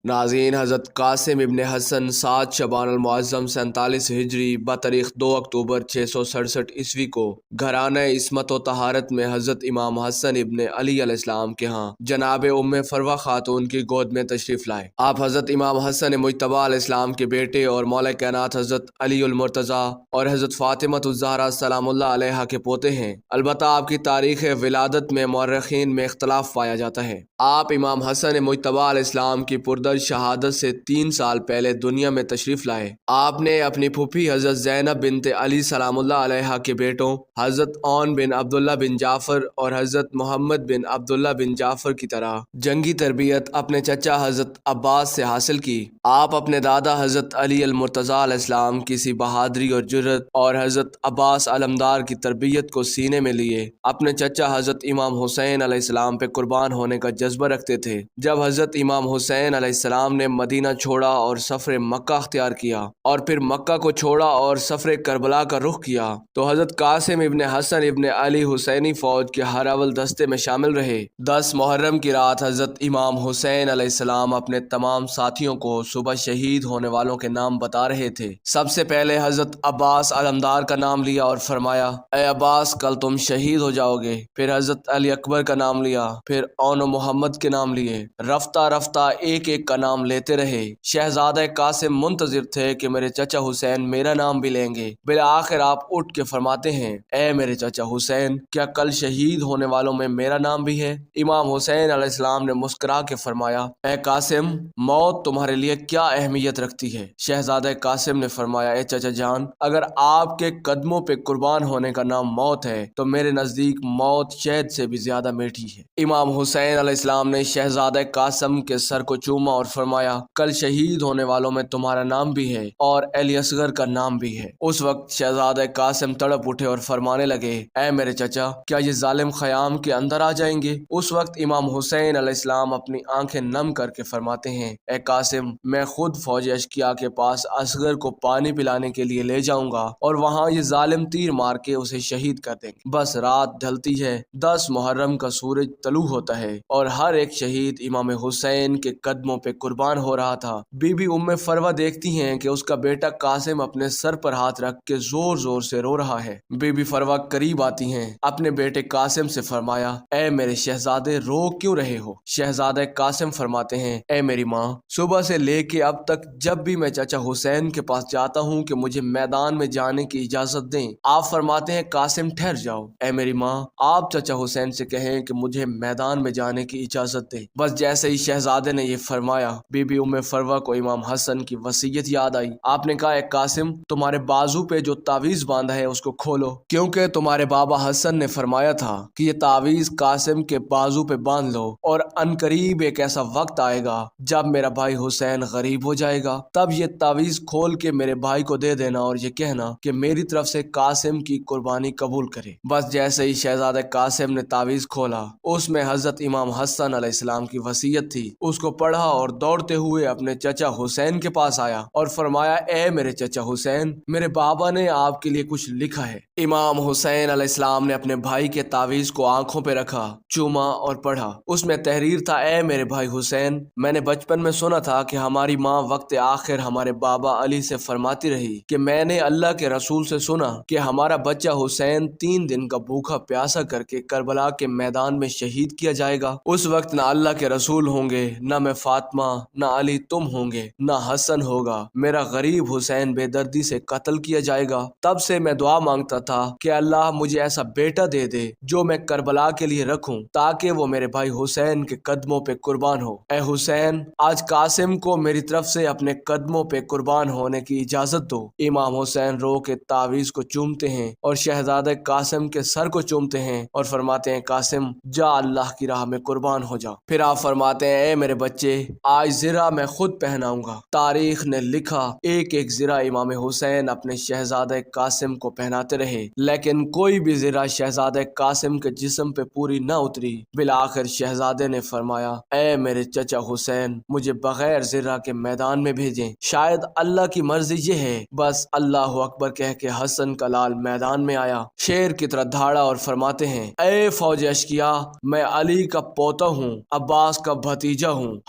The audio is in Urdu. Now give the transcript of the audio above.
ناظرین، حضرت قاسم ابن حسن 7 شعبان المعظم 47 ہجری بتاریخ 2 اکتوبر 667 عیسوی کو گھرانہ عصمت و طہارت میں حضرت امام حسن ابن علی علیہ السلام کے ہاں جناب ام فروہ خاتون کی گود میں تشریف لائے۔ آپ حضرت امام حسن مجتبی علیہ السلام کے بیٹے اور مولا کائنات حضرت علی المرتضیٰ اور حضرت فاطمہ الزہرا سلام اللہ علیہا کے پوتے ہیں۔ البتہ آپ کی تاریخ ولادت میں مورخین میں اختلاف پایا جاتا ہے۔ آپ امام حسن مجتبی علیہ السلام کی پردر شہادت سے 3 سال پہلے دنیا میں تشریف لائے۔ آپ نے اپنی پھوپھی حضرت زینب بنت علی سلام اللہ علیہا کے بیٹوں حضرت عون بن عبداللہ بن جعفر اور حضرت محمد بن عبداللہ بن جعفر کی طرح جنگی تربیت اپنے چچا حضرت عباس سے حاصل کی۔ آپ اپنے دادا حضرت علی المرتضیٰ علیہ السلام کی سی بہادری اور جرأت اور حضرت عباس علمدار کی تربیت کو سینے میں لیے اپنے چچا حضرت امام حسین علیہ السلام پہ قربان ہونے کا جذبہ رکھتے تھے۔ جب حضرت امام حسین علیہ السلام نے مدینہ چھوڑا اور سفر مکہ اختیار کیا اور پھر مکہ کو چھوڑا اور سفر کربلا کا رخ کیا تو حضرت قاسم ابن حسن ابن علی حسینی فوج کے ہر اول دستے میں شامل رہے۔ 10 محرم کی رات حضرت امام حسین علیہ السلام اپنے تمام ساتھیوں کو صبح شہید ہونے والوں کے نام بتا رہے تھے۔ سب سے پہلے حضرت عباس علمدار کا نام لیا اور فرمایا، اے عباس کل تم شہید ہو جاؤ گے۔ پھر حضرت علی اکبر کا نام لیا، پھر اون و محمد کے نام لیے۔ رفتہ رفتہ ایک ایک کا نام لیتے رہے۔ شہزادہ قاسم منتظر تھے کہ میرے چچا حسین میرا نام بھی لیں گے۔ بالآخر آپ اٹھ کے فرماتے ہیں، اے میرے چچا حسین کیا کل شہید ہونے والوں میں میرا نام بھی ہے؟ امام حسین علیہ السلام نے مسکرا کے فرمایا، اے قاسم موت تمہارے لیے کیا اہمیت رکھتی ہے؟ شہزادہ قاسم نے فرمایا، اے چچا جان اگر آپ کے قدموں پہ قربان ہونے کا نام موت ہے تو میرے نزدیک موت شہد سے بھی زیادہ میٹھی ہے۔ امام حسین علیہ السلام نے شہزادہ قاسم کے سر کو چوما اور فرمایا، کل شہید ہونے والوں میں تمہارا نام بھی ہے اور علی اصغر کا نام بھی ہے۔ اس وقت شہزادہ قاسم تڑپ اٹھے اور فرمانے لگے، اے میرے چچا کیا یہ ظالم خیام کے اندر آ جائیں گے؟ اس وقت امام حسین علیہ السلام اپنی آنکھیں نم کر کے فرماتے ہیں، اے قاسم میں خود فوج اشکیا کے پاس اصغر کو پانی پلانے کے لیے لے جاؤں گا اور وہاں یہ ظالم تیر مار کے اسے شہید کر دیں گے۔ بس رات ڈھلتی ہے، 10 محرم کا سورج طلوع ہوتا ہے اور ہر ایک شہید امام حسین کے قدموں پہ قربان ہو رہا تھا۔ بی بی ام فروہ دیکھتی ہیں کہ اس کا بیٹا قاسم اپنے سر پر ہاتھ رکھ کے زور زور سے رو رہا ہے۔ بی بی فروہ قریب آتی ہیں، اپنے بیٹے قاسم سے فرمایا، اے میرے شہزادے رو کیوں رہے ہو؟ شہزادہ قاسم فرماتے ہیں، اے میری ماں صبح سے لے کے اب تک جب بھی میں چچا حسین کے پاس جاتا ہوں کہ مجھے میدان میں جانے کی اجازت دیں، آپ فرماتے ہیں قاسم ٹھہر جاؤ۔ اے میری ماں آپ چچا حسین سے کہیں کہ مجھے میدان میں جانے کی اجازت دیں۔ بس جیسے ہی شہزادے نے یہ فرمایا بی بی ام فروہ کو امام حسن کی وصیت یاد آئی۔ آپ نے کہا، اے قاسم تمہارے بازو پہ جو تعویذ باندھا ہے اس کو کھولو، کیونکہ تمہارے بابا حسن نے فرمایا تھا کہ یہ تعویذ قاسم کے بازو پہ باندھ لو اور ان قریب ایک ایسا وقت آئے گا جب میرا بھائی حسین غریب ہو جائے گا، تب یہ تعویذ کھول کے میرے بھائی کو دے دینا اور یہ کہنا کہ میری طرف سے قاسم کی قربانی قبول کرے۔ بس جیسے ہی شہزادہ قاسم نے تعویذ کھولا اس میں حضرت امام حسن علیہ السلام کی وصیت تھی۔ اس کو پڑھا اور دوڑتے ہوئے اپنے چچا حسین کے پاس آیا اور فرمایا، اے میرے چچا حسین میرے بابا نے آپ کے لیے کچھ لکھا ہے۔ امام حسین علیہ السلام نے اپنے بھائی کے تعویذ کو آنکھوں پہ رکھا، چوما اور پڑھا۔ اس میں تحریر تھا، اے میرے بھائی حسین میں نے بچپن میں سنا تھا کہ ہماری ماں وقت آخر ہمارے بابا علی سے فرماتی رہی کہ میں نے اللہ کے رسول سے سنا کہ ہمارا بچہ حسین 3 دن کا بھوکا پیاسا کر کے کربلا کے میدان میں شہید کیا جائے گا۔ اس وقت نہ اللہ کے رسول ہوں گے، نہ میں فاطمہ، نہ علی تم ہوں گے، نہ حسن ہوگا، میرا غریب حسین بے دردی سے قتل کیا جائے گا۔ تب سے میں دعا مانگتا تھا کہ اللہ مجھے ایسا بیٹا دے دے جو میں کربلا کے لیے رکھوں تاکہ وہ میرے بھائی حسین کے قدموں پہ قربان ہو۔ اے حسین آج قاسم کو میری طرف سے اپنے قدموں پہ قربان ہونے کی اجازت دو۔ امام حسین رو کے تعویذ کو چومتے ہیں اور شہزادہ قاسم کے سر کو چومتے ہیں اور فرماتے ہیں، قاسم جا اللہ کی راہ میں قربان ہو جا۔ پھر آپ فرماتے ہیں، اے میرے بچے آج زرہ میں خود پہناؤں گا۔ تاریخ نے لکھا ایک ایک زرہ امام حسین اپنے شہزادہ قاسم کو پہناتے رہے، لیکن کوئی بھی زرہ شہزادہ قاسم کے جسم پہ پوری نہ اتری۔ بالآخر شہزادے نے فرمایا، اے میرے چچا حسین مجھے بغیر زرہ کے میدان میں بھیجیں، شاید اللہ کی مرضی یہ ہے۔ بس اللہ اکبر کہہ کے حسن کا لال میدان میں آیا، شیر کی طرح دھاڑا اور فرماتے ہیں، اے فوج اشکیا میں علی کا پوتا ہوں، عباس کا بھتیجا ہوں،